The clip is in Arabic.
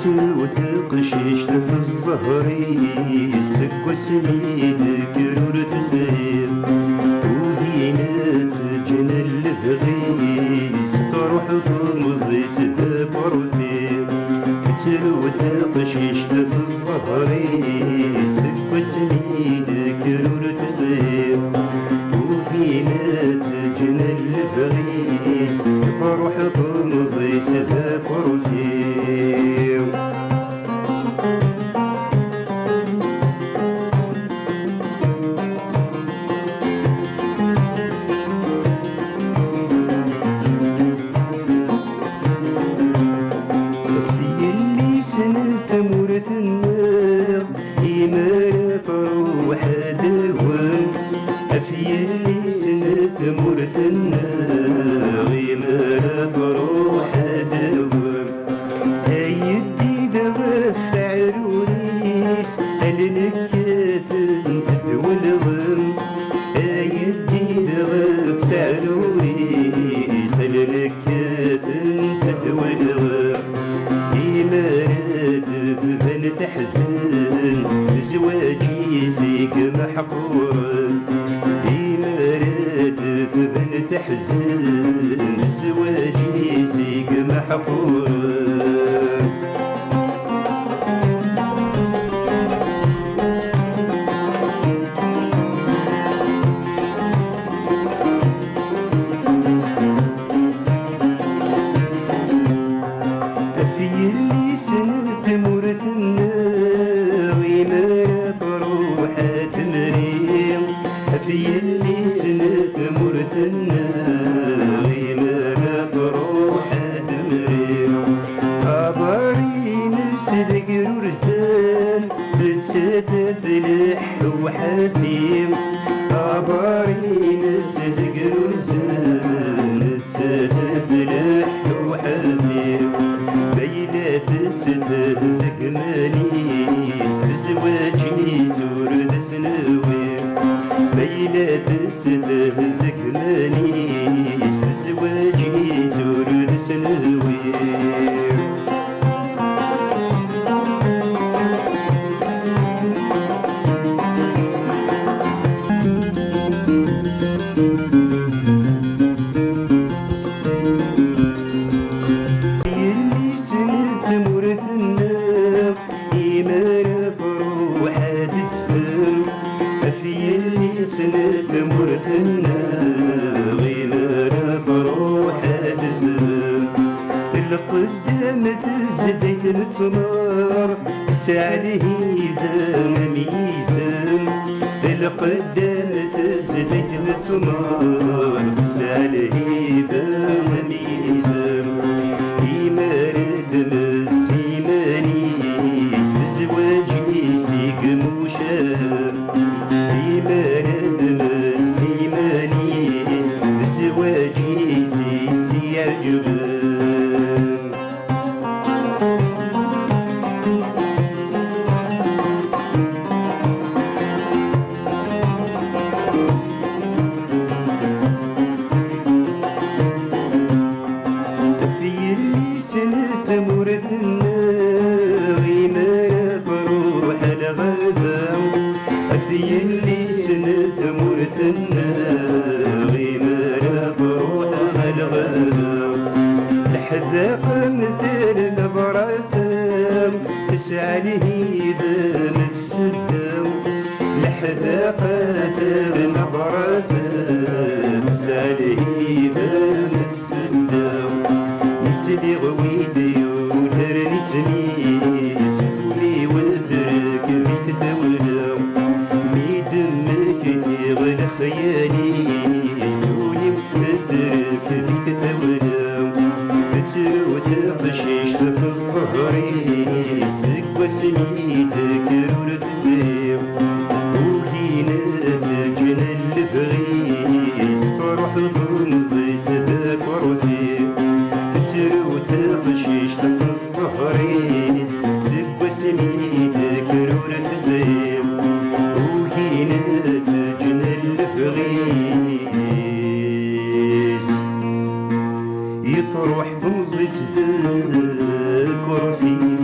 وتقشيش في الزهري سك وسنيدك رور تزير ودينات جنى البغيس تروح تمضي سفاك ورفيق وتقشيش في الزهري سك وسنيدك رور تزير ودينات جنى البغيس تروح تمضي سفاك ورفيق تمورث النار إيمان فروح دوام في اللي سنة تمورث النار إيمان فروح دوام هاي الديدة وفع الوريس هالنكاث تدوى الغم هاي الديدة وفع الوريس هالنكاث تدوى الغم بن تحزن زواجي سيك محقور مراد بن تحزن زواجي سيك محقور تمورث النار ما تروح تمريم في اللي سنة تمورث النار ما تروح تمريم أبارين صدق ورزان نتسدد لح وحفيم أبارين صدق ورزان نتسدد لح وحفيم تستهزك مانيس بزواجي زور دسنوي ميلا تستهزك مانيس بزواجي زور دسنوي تمورث النار إيمان فروح تسفم في اللي سنة تمورث النار إيمان فروح تسفم القدام تزديت نتمار تسعله إذا ميزان القدام تزديت نتمار تسعله إذا ميزان الزيمانيس بزواجي سيك موشان إيمان الزيمانيس بزواجي سي عجبان تمورث النار ما فروح الغابة في اللي سنة تمورث النار ما فروح الغابة الحذاق مثل نظرة تسعى لهيبة متسدة الحذاق مثل نظرة تسعى لهيبة متسدة مثلي غويدي ودرني سنيس ولي وذرك بيت تولى ميدمك غير خيالي سولي وذرك بيت تولى تتسو تقشيش في الظهري سك وسنيدك رور تزير وهينات جنى البغيس تروح تمضي سباك ورفيق وتقشيش في الظهريس سك وسنيدك رور تزير وهينات جنى البغيس يطروح في مزي سداك ورفيق